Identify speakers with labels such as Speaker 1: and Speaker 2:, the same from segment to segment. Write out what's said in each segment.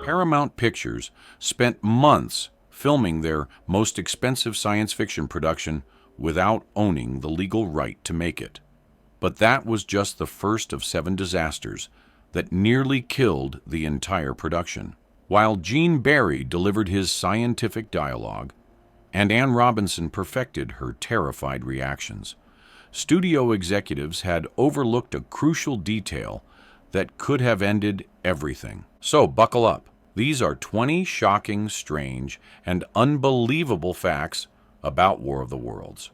Speaker 1: Paramount Pictures spent months filming their most expensive science fiction production without owning the legal right to make it. But that was just the first of 7 disasters that nearly killed the entire production. While Gene Barry delivered his scientific dialogue and Anne Robinson perfected her terrified reactions, studio executives had overlooked a crucial detail that could have ended everything. So buckle up. These are 20 shocking, strange, and unbelievable facts about War of the Worlds.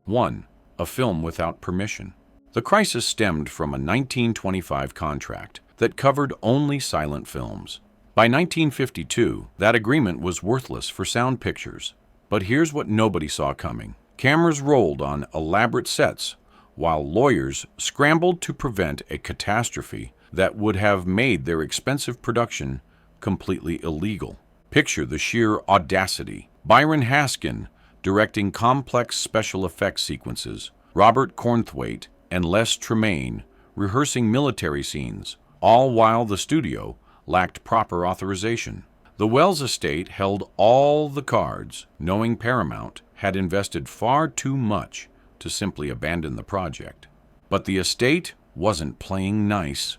Speaker 1: 1. A film without permission. The crisis stemmed from a 1925 contract that covered only silent films. By 1952, that agreement was worthless for sound pictures. But here's what nobody saw coming. Cameras rolled on elaborate sets, while lawyers scrambled to prevent a catastrophe that would have made their expensive production completely illegal. Picture the sheer audacity. Byron Haskin directing complex special effects sequences, Robert Cornthwaite and Les Tremayne rehearsing military scenes, all while the studio lacked proper authorization. The Wells estate held all the cards, knowing Paramount had invested far too much to simply abandon the project. But the estate wasn't playing nice.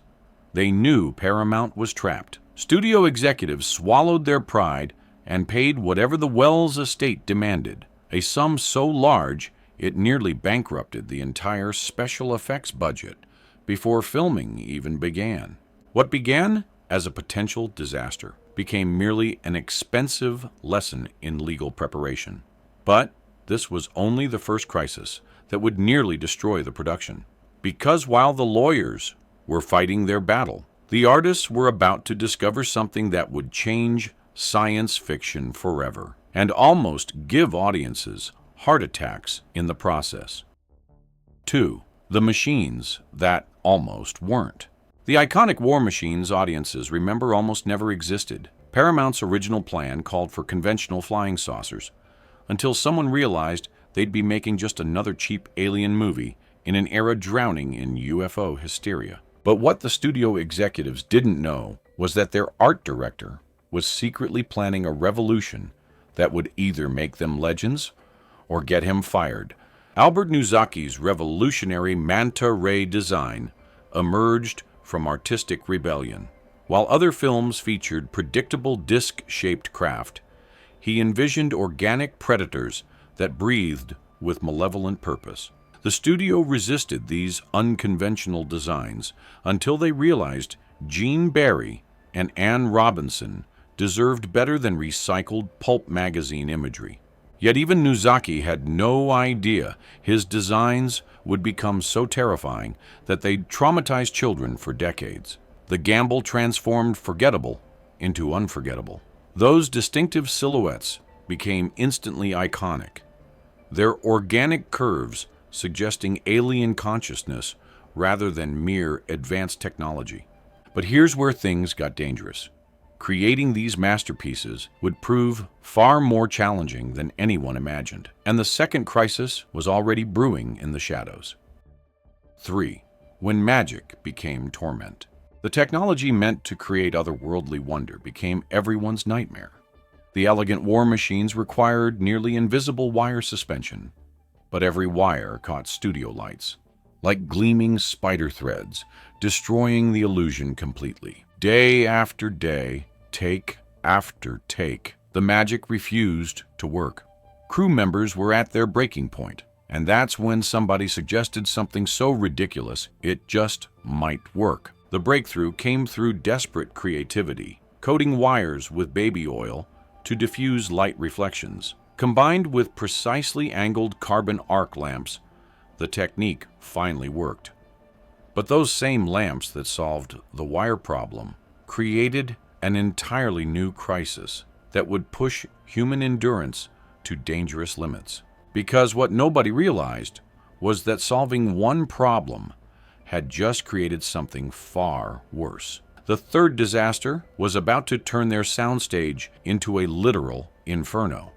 Speaker 1: They knew Paramount was trapped. Studio executives swallowed their pride and paid whatever the Wells estate demanded, a sum so large it nearly bankrupted the entire special effects budget before filming even began. What began as a potential disaster became merely an expensive lesson in legal preparation. But this was only the first crisis that would nearly destroy the production. Because while the lawyers were fighting their battle, the artists were about to discover something that would change science fiction forever and almost give audiences heart attacks in the process. 2. The machines that almost weren't. The iconic war machines audiences remember almost never existed. Paramount's original plan called for conventional flying saucers, until someone realized they'd be making just another cheap alien movie in an era drowning in UFO hysteria. But what the studio executives didn't know was that their art director was secretly planning a revolution that would either make them legends or get him fired. Albert Nuzaki's revolutionary manta ray design emerged from artistic rebellion. While other films featured predictable disc-shaped craft, he envisioned organic predators that breathed with malevolent purpose. The studio resisted these unconventional designs until they realized Gene Barry and Anne Robinson deserved better than recycled pulp magazine imagery. Yet even Nuzaki had no idea his designs would become so terrifying that they'd traumatize children for decades. The gamble transformed forgettable into unforgettable. Those distinctive silhouettes became instantly iconic, their organic curves suggesting alien consciousness rather than mere advanced technology. But here's where things got dangerous. Creating these masterpieces would prove far more challenging than anyone imagined, and the second crisis was already brewing in the shadows. 3. When magic became torment. The technology meant to create otherworldly wonder became everyone's nightmare. The elegant war machines required nearly invisible wire suspension, but every wire caught studio lights, like gleaming spider threads, destroying the illusion completely. Day after day, take after take, the magic refused to work. Crew members were at their breaking point, and that's when somebody suggested something so ridiculous it just might work. The breakthrough came through desperate creativity, coating wires with baby oil to diffuse light reflections. Combined with precisely angled carbon arc lamps, the technique finally worked. But those same lamps that solved the wire problem created an entirely new crisis that would push human endurance to dangerous limits. Because what nobody realized was that solving one problem had just created something far worse. The third disaster was about to turn their soundstage into a literal inferno.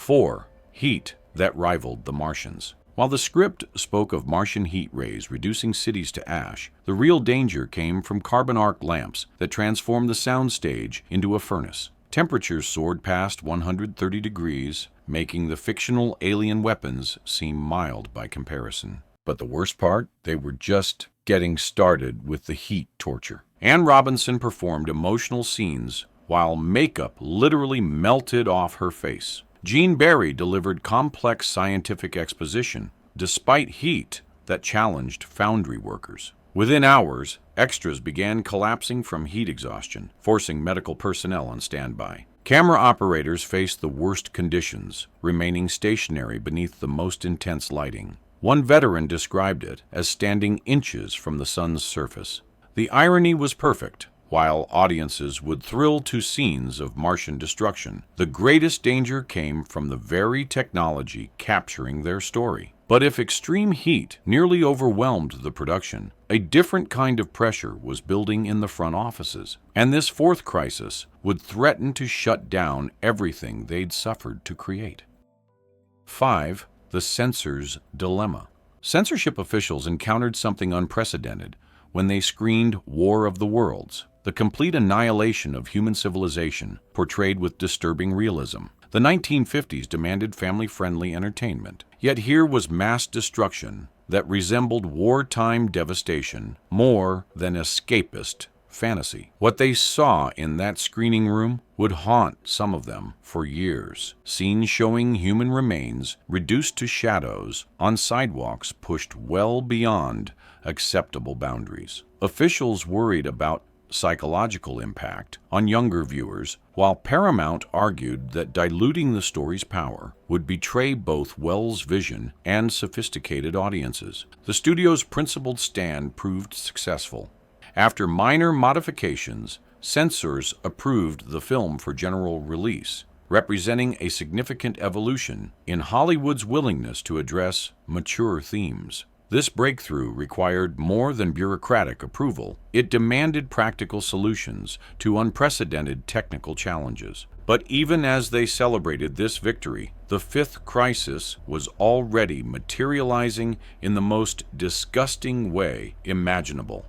Speaker 1: 4. Heat that rivaled the Martians. While the script spoke of Martian heat rays reducing cities to ash, the real danger came from carbon arc lamps that transformed the soundstage into a furnace. Temperatures soared past 130 degrees, making the fictional alien weapons seem mild by comparison. But the worst part? They were just getting started with the heat torture. Anne Robinson performed emotional scenes while makeup literally melted off her face. Gene Barry delivered complex scientific exposition, despite heat that challenged foundry workers. Within hours, extras began collapsing from heat exhaustion, forcing medical personnel on standby. Camera operators faced the worst conditions, remaining stationary beneath the most intense lighting. One veteran described it as standing inches from the sun's surface. The irony was perfect. While audiences would thrill to scenes of Martian destruction, the greatest danger came from the very technology capturing their story. But if extreme heat nearly overwhelmed the production, a different kind of pressure was building in the front offices, and this fourth crisis would threaten to shut down everything they'd suffered to create. 5. The censor's dilemma. Censorship officials encountered something unprecedented when they screened War of the Worlds, the complete annihilation of human civilization portrayed with disturbing realism. The 1950s demanded family-friendly entertainment, yet here was mass destruction that resembled wartime devastation more than escapist fantasy. What they saw in that screening room would haunt some of them for years. Scenes showing human remains reduced to shadows on sidewalks pushed well beyond acceptable boundaries. Officials worried about psychological impact on younger viewers, while Paramount argued that diluting the story's power would betray both Wells' vision and sophisticated audiences. The studio's principled stand proved successful. After minor modifications, censors approved the film for general release, representing a significant evolution in Hollywood's willingness to address mature themes. This breakthrough required more than bureaucratic approval. It demanded practical solutions to unprecedented technical challenges. But even as they celebrated this victory, the fifth crisis was already materializing in the most disgusting way imaginable.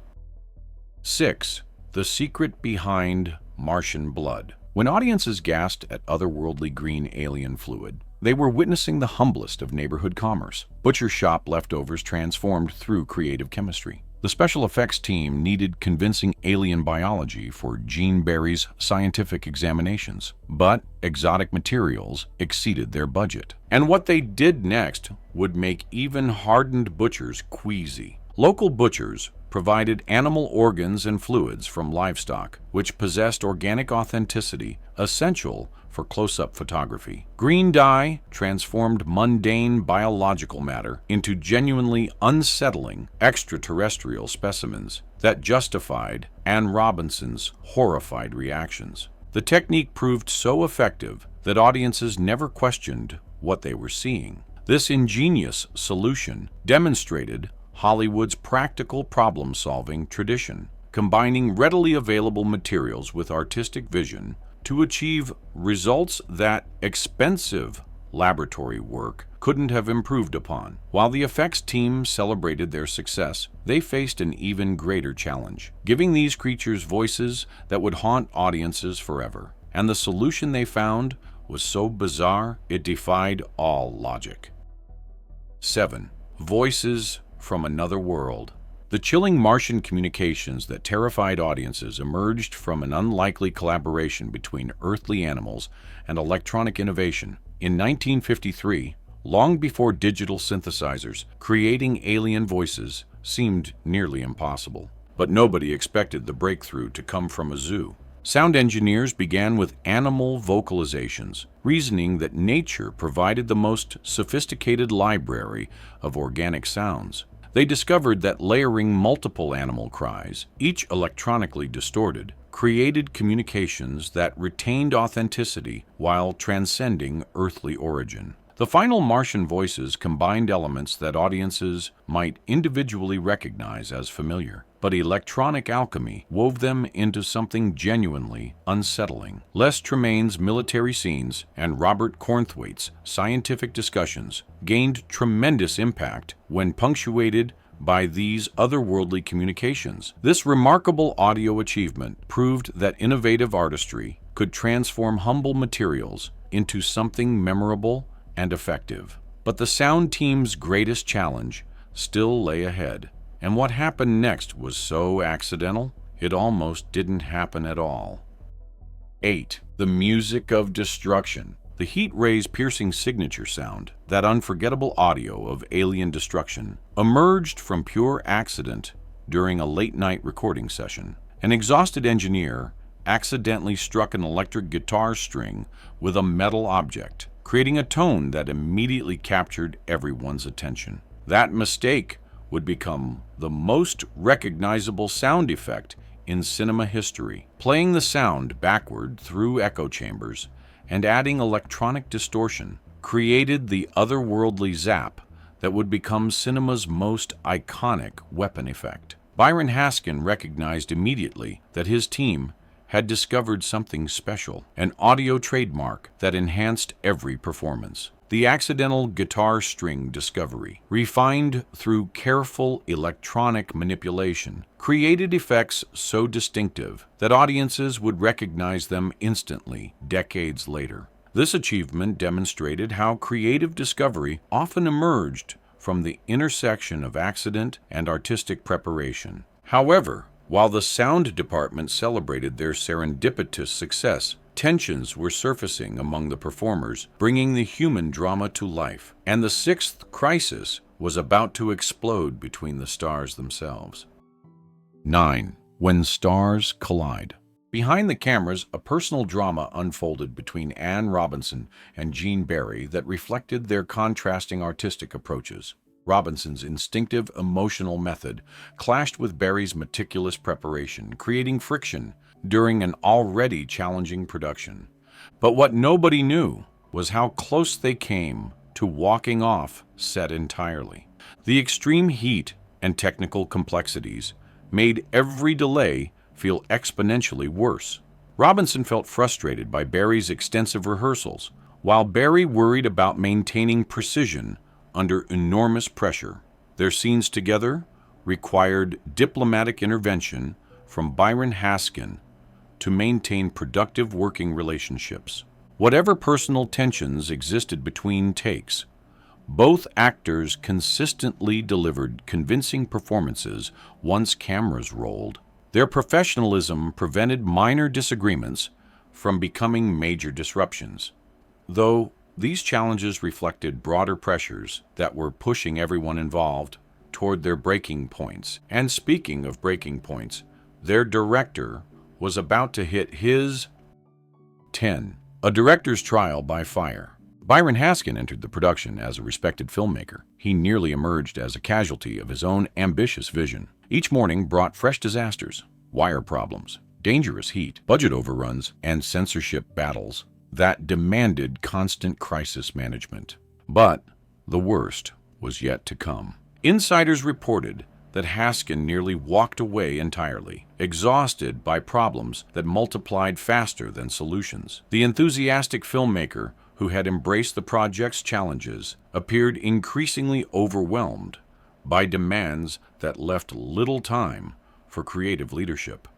Speaker 1: 6. The secret behind Martian blood. When audiences gasped at otherworldly green alien fluid, they were witnessing the humblest of neighborhood commerce, butcher shop leftovers transformed through creative chemistry. The special effects team needed convincing alien biology for Gene Barry's scientific examinations, but exotic materials exceeded their budget. And what they did next would make even hardened butchers queasy. Local butchers provided animal organs and fluids from livestock, which possessed organic authenticity essential for close-up photography. Green dye transformed mundane biological matter into genuinely unsettling extraterrestrial specimens that justified Anne Robinson's horrified reactions. The technique proved so effective that audiences never questioned what they were seeing. This ingenious solution demonstrated Hollywood's practical problem-solving tradition, combining readily available materials with artistic vision to achieve results that expensive laboratory work couldn't have improved upon. While the effects team celebrated their success, they faced an even greater challenge, giving these creatures voices that would haunt audiences forever. And the solution they found was so bizarre, it defied all logic. 7. Voices from another world. The chilling Martian communications that terrified audiences emerged from an unlikely collaboration between earthly animals and electronic innovation. In 1953, long before digital synthesizers, creating alien voices seemed nearly impossible. But nobody expected the breakthrough to come from a zoo. Sound engineers began with animal vocalizations, reasoning that nature provided the most sophisticated library of organic sounds. They discovered that layering multiple animal cries, each electronically distorted, created communications that retained authenticity while transcending earthly origin. The final Martian voices combined elements that audiences might individually recognize as familiar, but electronic alchemy wove them into something genuinely unsettling. Les Tremaine's military scenes and Robert Cornthwaite's scientific discussions gained tremendous impact when punctuated by these otherworldly communications. This remarkable audio achievement proved that innovative artistry could transform humble materials into something memorable and effective. But the sound team's greatest challenge still lay ahead. And what happened next was so accidental, it almost didn't happen at all. 8. The music of destruction. The heat ray's piercing signature sound, that unforgettable audio of alien destruction, emerged from pure accident during a late-night recording session. An exhausted engineer accidentally struck an electric guitar string with a metal object, creating a tone that immediately captured everyone's attention. That mistake would become the most recognizable sound effect in cinema history, playing the sound backward through echo chambers and adding electronic distortion created the otherworldly zap that would become cinema's most iconic weapon effect. Byron Haskin recognized immediately that his team had discovered something special, an audio trademark that enhanced every performance. The accidental guitar string discovery, refined through careful electronic manipulation, created effects so distinctive that audiences would recognize them instantly, decades later. This achievement demonstrated how creative discovery often emerged from the intersection of accident and artistic preparation. However, while the sound department celebrated their serendipitous success, tensions were surfacing among the performers, bringing the human drama to life, and the sixth crisis was about to explode between the stars themselves. 9. When Stars Collide. Behind the cameras, a personal drama unfolded between Anne Robinson and Gene Barry that reflected their contrasting artistic approaches. Robinson's instinctive emotional method clashed with Barry's meticulous preparation, creating friction during an already challenging production. But what nobody knew was how close they came to walking off set entirely. The extreme heat and technical complexities made every delay feel exponentially worse. Robinson felt frustrated by Barry's extensive rehearsals, while Barry worried about maintaining precision under enormous pressure. Their scenes together required diplomatic intervention from Byron Haskin to maintain productive working relationships. Whatever personal tensions existed between takes, both actors consistently delivered convincing performances once cameras rolled. Their professionalism prevented minor disagreements from becoming major disruptions, though these challenges reflected broader pressures that were pushing everyone involved toward their breaking points. And speaking of breaking points, their director was about to hit his 10. A director's trial by fire. Byron Haskin entered the production as a respected filmmaker. He nearly emerged as a casualty of his own ambitious vision. Each morning brought fresh disasters, wire problems, dangerous heat, budget overruns, and censorship battles that demanded constant crisis management. But the worst was yet to come. Insiders reported that Haskin nearly walked away entirely, exhausted by problems that multiplied faster than solutions. The enthusiastic filmmaker who had embraced the project's challenges appeared increasingly overwhelmed by demands that left little time for creative leadership.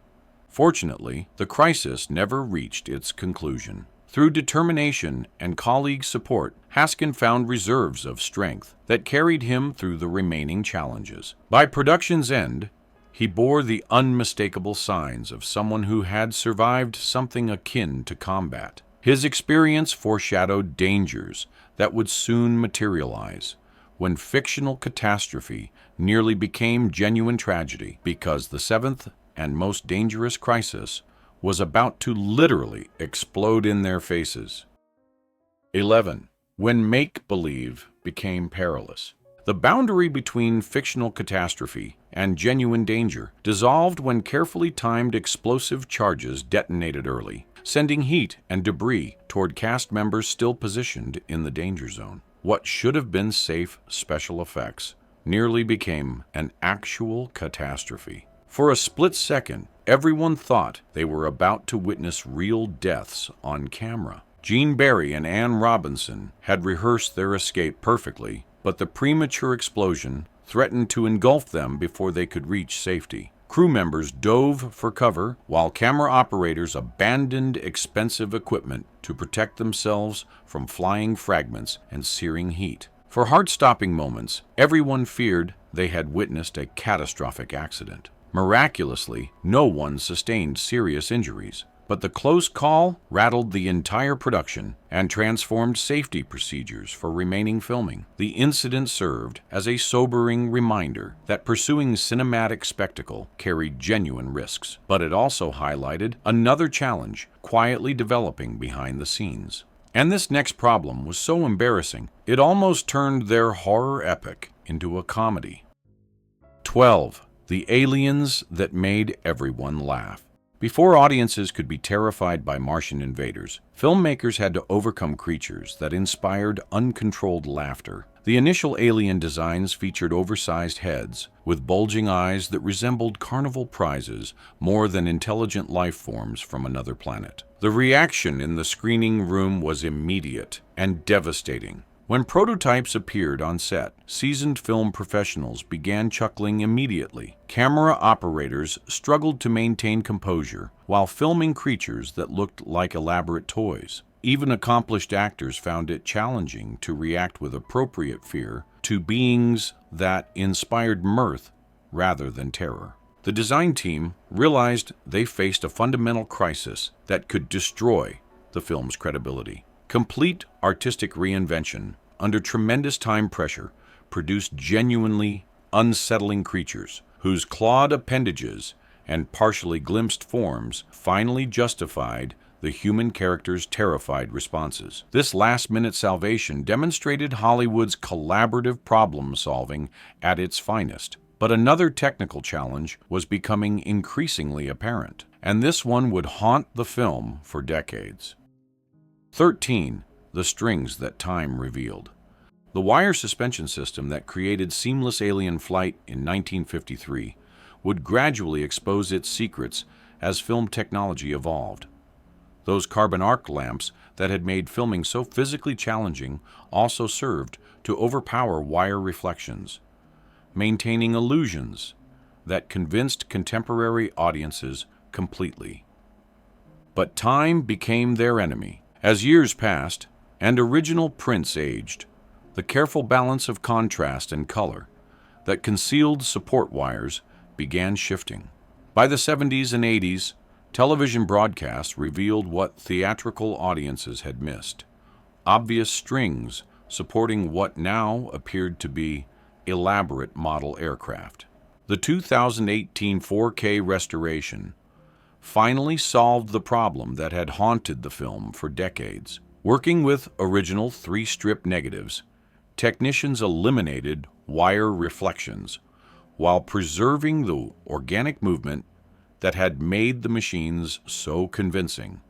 Speaker 1: Fortunately, the crisis never reached its conclusion. Through determination and colleague support, Haskin found reserves of strength that carried him through the remaining challenges. By production's end, he bore the unmistakable signs of someone who had survived something akin to combat. His experience foreshadowed dangers that would soon materialize when fictional catastrophe nearly became genuine tragedy, because the seventh and most dangerous crisis was about to literally explode in their faces. 11. When make-believe became perilous. The boundary between fictional catastrophe and genuine danger dissolved when carefully timed explosive charges detonated early, sending heat and debris toward cast members still positioned in the danger zone. What should have been safe special effects nearly became an actual catastrophe. For a split second, everyone thought they were about to witness real deaths on camera. Gene Barry and Anne Robinson had rehearsed their escape perfectly, but the premature explosion threatened to engulf them before they could reach safety. Crew members dove for cover, while camera operators abandoned expensive equipment to protect themselves from flying fragments and searing heat. For heart-stopping moments, everyone feared they had witnessed a catastrophic accident. Miraculously, no one sustained serious injuries, but the close call rattled the entire production and transformed safety procedures for remaining filming. The incident served as a sobering reminder that pursuing cinematic spectacle carried genuine risks, but it also highlighted another challenge quietly developing behind the scenes. And this next problem was so embarrassing, it almost turned their horror epic into a comedy. 12. The aliens that made everyone laugh. Before audiences could be terrified by Martian invaders, filmmakers had to overcome creatures that inspired uncontrolled laughter. The initial alien designs featured oversized heads with bulging eyes that resembled carnival prizes more than intelligent life forms from another planet. The reaction in the screening room was immediate and devastating. When prototypes appeared on set, seasoned film professionals began chuckling immediately. Camera operators struggled to maintain composure while filming creatures that looked like elaborate toys. Even accomplished actors found it challenging to react with appropriate fear to beings that inspired mirth rather than terror. The design team realized they faced a fundamental crisis that could destroy the film's credibility. Complete artistic reinvention under tremendous time pressure produced genuinely unsettling creatures whose clawed appendages and partially glimpsed forms finally justified the human characters' terrified responses. This last-minute salvation demonstrated Hollywood's collaborative problem-solving at its finest. But another technical challenge was becoming increasingly apparent, and this one would haunt the film for decades. 13. The strings that time revealed. The wire suspension system that created seamless alien flight in 1953 would gradually expose its secrets as film technology evolved. Those carbon arc lamps that had made filming so physically challenging also served to overpower wire reflections, maintaining illusions that convinced contemporary audiences completely. But time became their enemy. As years passed and original prints aged, the careful balance of contrast and color that concealed support wires began shifting. By the 70s and 80s, television broadcasts revealed what theatrical audiences had missed: obvious strings supporting what now appeared to be elaborate model aircraft. The 2018 4K restoration finally solved the problem that had haunted the film for decades. Working with original 3-strip negatives, technicians eliminated wire reflections while preserving the organic movement that had made the machines so convincing,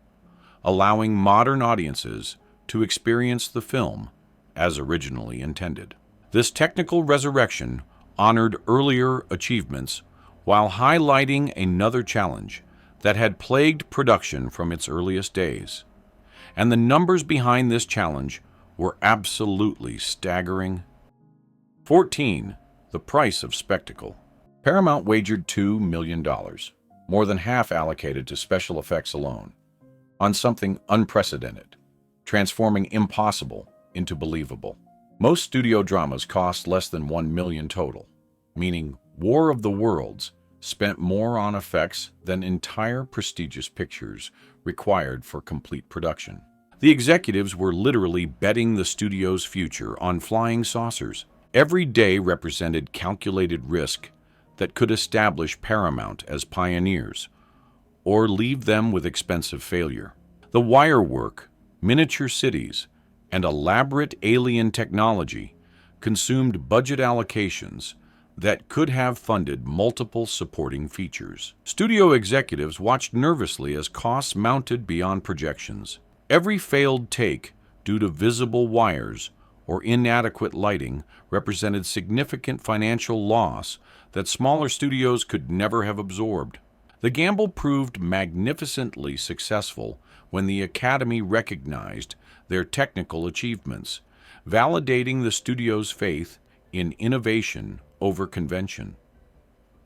Speaker 1: allowing modern audiences to experience the film as originally intended. This technical resurrection honored earlier achievements while highlighting another challenge that had plagued production from its earliest days. And the numbers behind this challenge were absolutely staggering. 14. The price of spectacle. Paramount wagered $2 million, more than half allocated to special effects alone, on something unprecedented, transforming impossible into believable. Most studio dramas cost less than $1 million total, meaning War of the Worlds spent more on effects than entire prestigious pictures required for complete production. The executives were literally betting the studio's future on flying saucers. Every day represented calculated risk that could establish Paramount as pioneers or leave them with expensive failure. The wire work, miniature cities, and elaborate alien technology consumed budget allocations that could have funded multiple supporting features. Studio executives watched nervously as costs mounted beyond projections. Every failed take due to visible wires or inadequate lighting represented significant financial loss that smaller studios could never have absorbed. The gamble proved magnificently successful when the Academy recognized their technical achievements, validating the studio's faith in innovation over convention.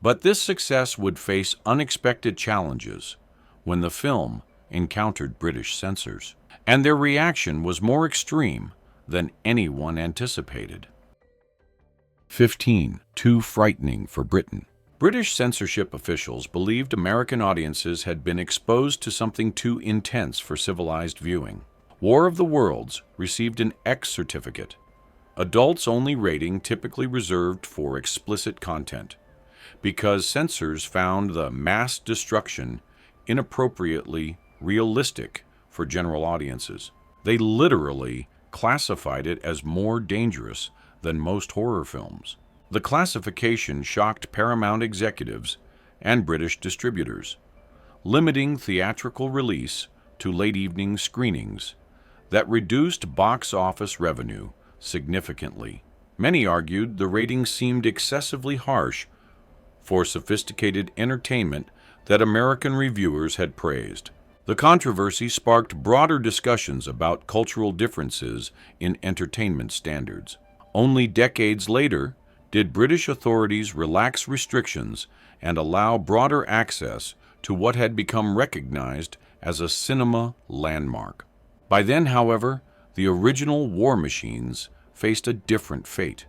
Speaker 1: But this success would face unexpected challenges when the film encountered British censors, and their reaction was more extreme than anyone anticipated. 15. Too frightening for Britain. British censorship officials believed American audiences had been exposed to something too intense for civilized viewing. War of the Worlds received an X certificate, adults-only rating typically reserved for explicit content, because censors found the mass destruction inappropriately realistic for general audiences. They literally classified it as more dangerous than most horror films. The classification shocked Paramount executives and British distributors, limiting theatrical release to late-evening screenings that reduced box office revenue significantly. Many argued the rating seemed excessively harsh for sophisticated entertainment that American reviewers had praised. The controversy sparked broader discussions about cultural differences in entertainment standards. Only decades later did British authorities relax restrictions and allow broader access to what had become recognized as a cinema landmark. By then, however, the original War Machines faced a different fate,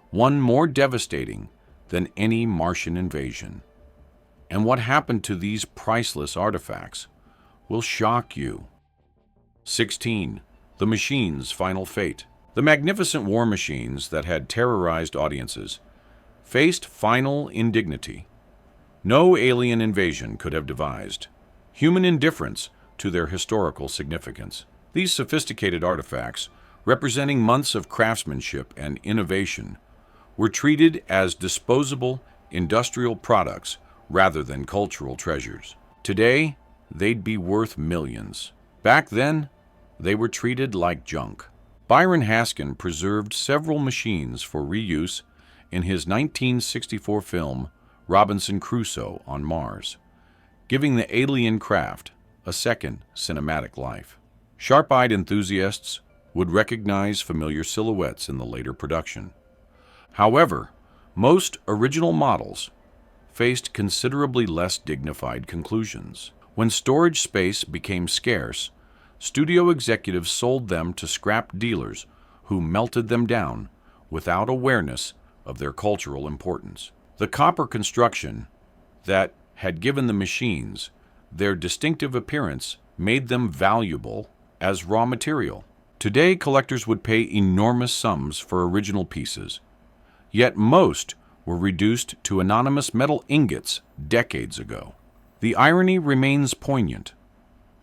Speaker 1: one more devastating than any Martian invasion. And what happened to these priceless artifacts will shock you. 16. The Machines' Final Fate. The magnificent war machines that had terrorized audiences faced final indignity. No alien invasion could have devised human indifference to their historical significance. These sophisticated artifacts, representing months of craftsmanship and innovation, were treated as disposable industrial products rather than cultural treasures. Today, they'd be worth millions. Back then, they were treated like junk. Byron Haskin preserved several machines for reuse in his 1964 film Robinson Crusoe on Mars, giving the alien craft a second cinematic life. Sharp-eyed enthusiasts would recognize familiar silhouettes in the later production. However, most original models faced considerably less dignified conclusions. When storage space became scarce, studio executives sold them to scrap dealers who melted them down without awareness of their cultural importance. The copper construction that had given the machines their distinctive appearance made them valuable as raw material. Today, collectors would pay enormous sums for original pieces, yet most were reduced to anonymous metal ingots decades ago. The irony remains poignant.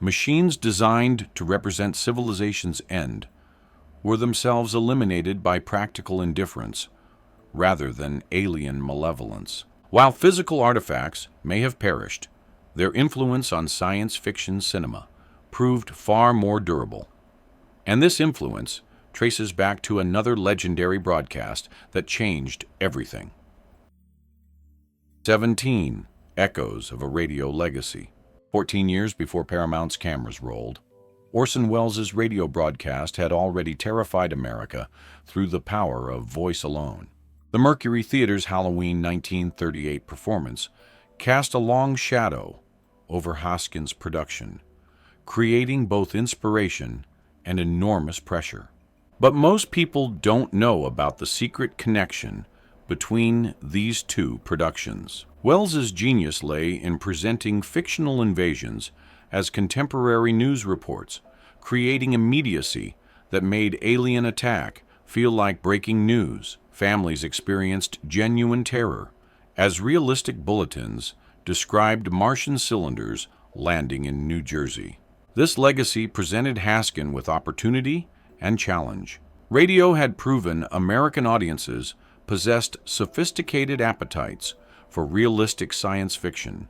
Speaker 1: Machines designed to represent civilization's end were themselves eliminated by practical indifference rather than alien malevolence. While physical artifacts may have perished, their influence on science fiction cinema proved far more durable. And this influence traces back to another legendary broadcast that changed everything. 17. Echoes of a Radio Legacy. 14 years before Paramount's cameras rolled, Orson Welles' radio broadcast had already terrified America through the power of voice alone. The Mercury Theater's Halloween 1938 performance cast a long shadow over Haskin's production, creating both inspiration and enormous pressure. But most people don't know about the secret connection between these two productions. Welles's genius lay in presenting fictional invasions as contemporary news reports, creating immediacy that made alien attack feel like breaking news. Families experienced genuine terror as realistic bulletins described Martian cylinders landing in New Jersey. This legacy presented Haskin with opportunity and challenge. Radio had proven American audiences possessed sophisticated appetites for realistic science fiction,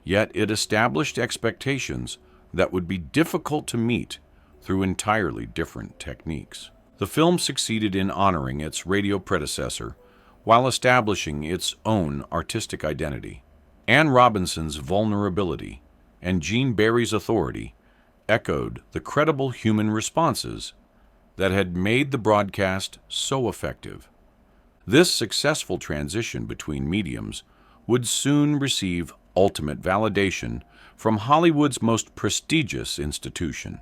Speaker 1: yet it established expectations that would be difficult to meet through entirely different techniques. The film succeeded in honoring its radio predecessor while establishing its own artistic identity. Anne Robinson's vulnerability and Gene Barry's authority echoed the credible human responses that had made the broadcast so effective. This successful transition between mediums would soon receive ultimate validation from Hollywood's most prestigious institution,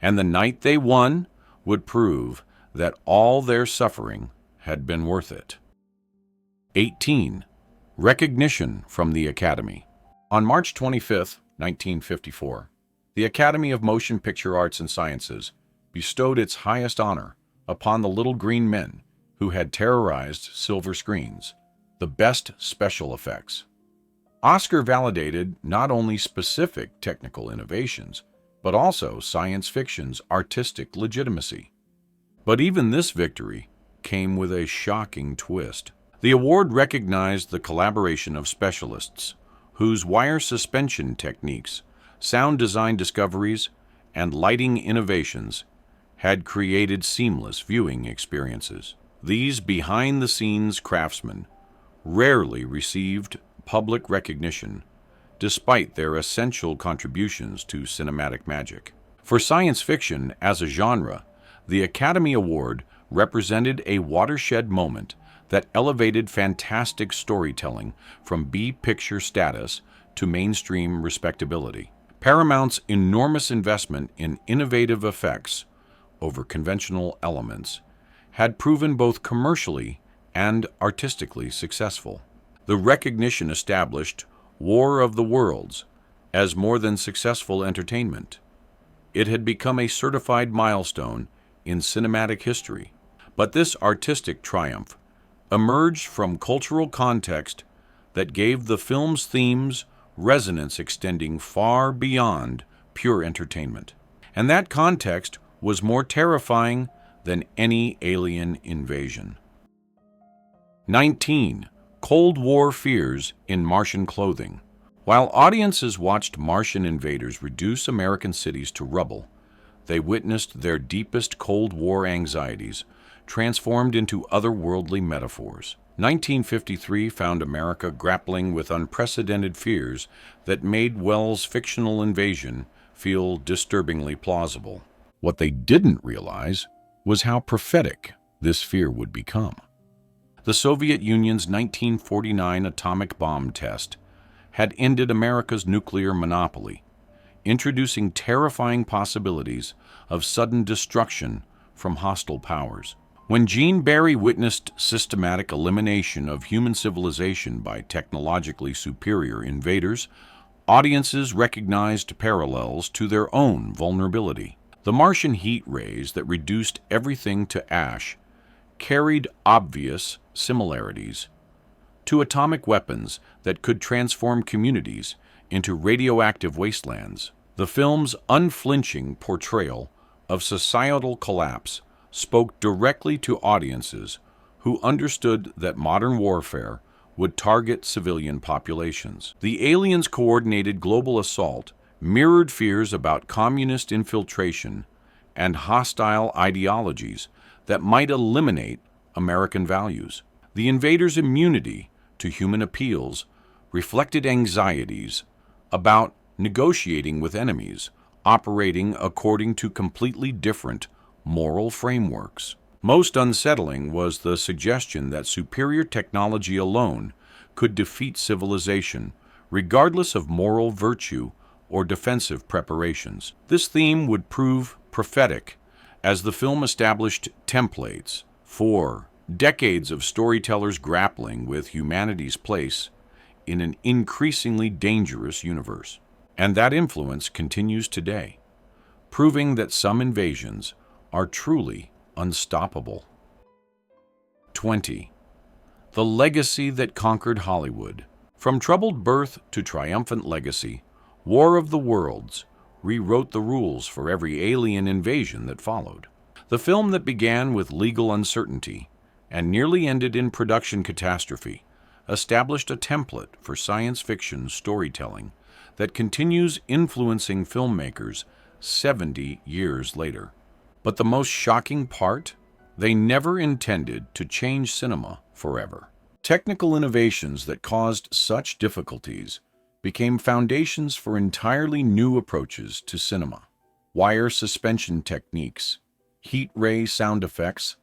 Speaker 1: and the night they won would prove that all their suffering had been worth it. 18. Recognition from the Academy. On March 25, 1954, the Academy of Motion Picture Arts and Sciences bestowed its highest honor upon the Little Green Men who had terrorized silver screens, the best special effects. Oscar validated not only specific technical innovations, but also science fiction's artistic legitimacy. But even this victory came with a shocking twist. The award recognized the collaboration of specialists whose wire suspension techniques, sound design discoveries, and lighting innovations had created seamless viewing experiences. These behind-the-scenes craftsmen rarely received public recognition despite their essential contributions to cinematic magic. For science fiction as a genre, the Academy Award represented a watershed moment that elevated fantastic storytelling from B-picture status to mainstream respectability. Paramount's enormous investment in innovative effects over conventional elements had proven both commercially and artistically successful. The recognition established War of the Worlds as more than successful entertainment. It had become a certified milestone in cinematic history. But this artistic triumph emerged from cultural context that gave the film's themes resonance extending far beyond pure entertainment. And that context was more terrifying than any alien invasion. 19. Cold War fears in Martian clothing. While audiences watched Martian invaders reduce American cities to rubble, they witnessed their deepest Cold War anxieties transformed into otherworldly metaphors. 1953 found America grappling with unprecedented fears that made Wells' fictional invasion feel disturbingly plausible. What they didn't realize was how prophetic this fear would become. The Soviet Union's 1949 atomic bomb test had ended America's nuclear monopoly, introducing terrifying possibilities of sudden destruction from hostile powers. When Gene Barry witnessed systematic elimination of human civilization by technologically superior invaders, audiences recognized parallels to their own vulnerability. The Martian heat rays that reduced everything to ash carried obvious similarities to atomic weapons that could transform communities into radioactive wastelands. The film's unflinching portrayal of societal collapse spoke directly to audiences who understood that modern warfare would target civilian populations. The aliens' coordinated global assault mirrored fears about communist infiltration and hostile ideologies that might eliminate American values. The invaders' immunity to human appeals reflected anxieties about negotiating with enemies operating according to completely different moral frameworks. Most unsettling was the suggestion that superior technology alone could defeat civilization, regardless of moral virtue or defensive preparations. This theme would prove prophetic as the film established templates for decades of storytellers grappling with humanity's place in an increasingly dangerous universe. And that influence continues today, proving that some invasions are truly unstoppable. 20. The legacy that conquered Hollywood. From troubled birth to triumphant legacy, War of the Worlds rewrote the rules for every alien invasion that followed. The film that began with legal uncertainty and nearly ended in production catastrophe established a template for science fiction storytelling that continues influencing filmmakers 70 years later. But the most shocking part? They never intended to change cinema forever. Technical innovations that caused such difficulties became foundations for entirely new approaches to cinema. Wire suspension techniques, heat ray sound effects,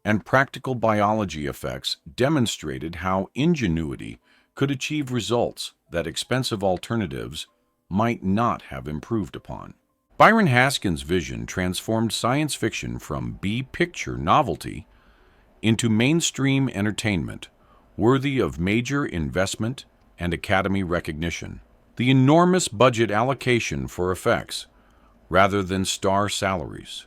Speaker 1: and practical biology effects demonstrated how ingenuity could achieve results that expensive alternatives might not have improved upon. Byron Haskin's vision transformed science fiction from B-picture novelty into mainstream entertainment worthy of major investment and Academy recognition. The enormous budget allocation for effects, rather than star salaries,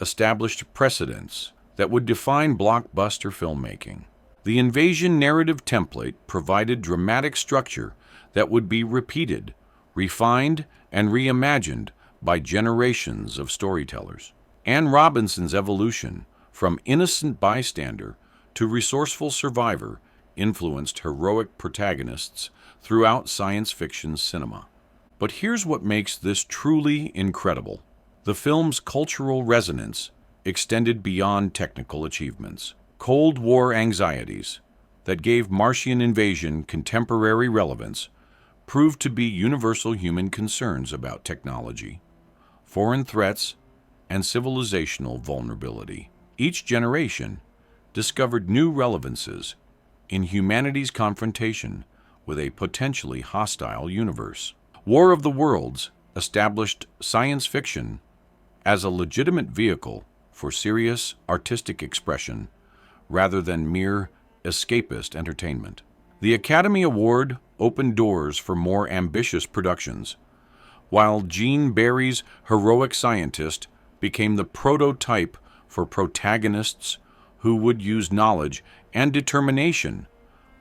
Speaker 1: established precedents that would define blockbuster filmmaking. The invasion narrative template provided dramatic structure that would be repeated, refined, and reimagined by generations of storytellers. Anne Robinson's evolution from innocent bystander to resourceful survivor influenced heroic protagonists throughout science fiction cinema. But here's what makes this truly incredible. The film's cultural resonance extended beyond technical achievements. Cold War anxieties that gave Martian invasion contemporary relevance proved to be universal human concerns about technology, foreign threats, and civilizational vulnerability. Each generation discovered new relevances in humanity's confrontation with a potentially hostile universe. War of the Worlds established science fiction as a legitimate vehicle for serious artistic expression rather than mere escapist entertainment. The Academy Award opened doors for more ambitious productions, while Gene Barry's heroic scientist became the prototype for protagonists who would use knowledge and determination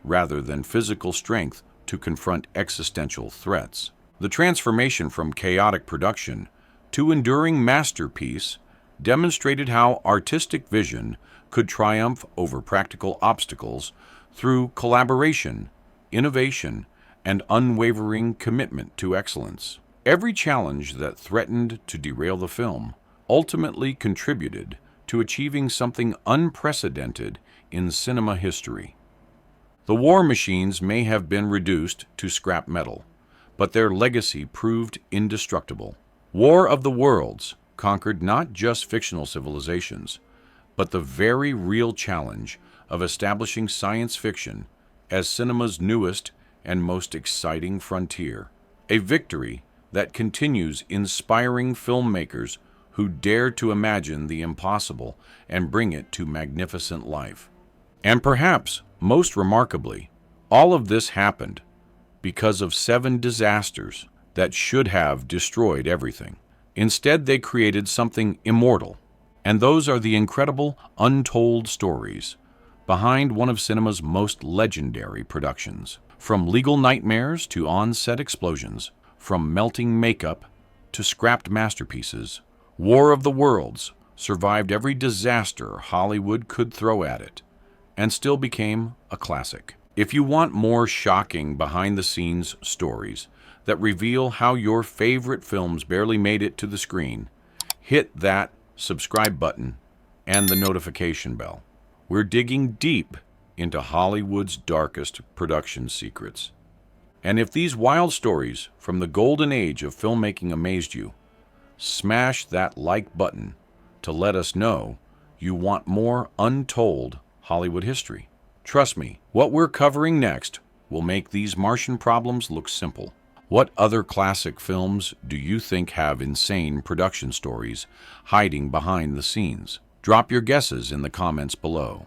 Speaker 1: rather than physical strength to confront existential threats. The transformation from chaotic production to enduring masterpiece demonstrated how artistic vision could triumph over practical obstacles through collaboration, innovation, and unwavering commitment to excellence. Every challenge that threatened to derail the film ultimately contributed to achieving something unprecedented in cinema history. The war machines may have been reduced to scrap metal, but their legacy proved indestructible. War of the Worlds conquered not just fictional civilizations, but the very real challenge of establishing science fiction as cinema's newest and most exciting frontier. A victory that continues inspiring filmmakers who dare to imagine the impossible and bring it to magnificent life. And perhaps, most remarkably, all of this happened because of 7 disasters that should have destroyed everything. Instead, they created something immortal. And those are the incredible, untold stories behind one of cinema's most legendary productions. From legal nightmares to on-set explosions, from melting makeup to scrapped masterpieces, War of the Worlds survived every disaster Hollywood could throw at it, and still became a classic. If you want more shocking behind-the-scenes stories that reveal how your favorite films barely made it to the screen, hit that subscribe button and the notification bell. We're digging deep into Hollywood's darkest production secrets. And if these wild stories from the golden age of filmmaking amazed you, smash that like button to let us know you want more untold Hollywood history. Trust me, what we're covering next will make these Martian problems look simple. What other classic films do you think have insane production stories hiding behind the scenes? Drop your guesses in the comments below.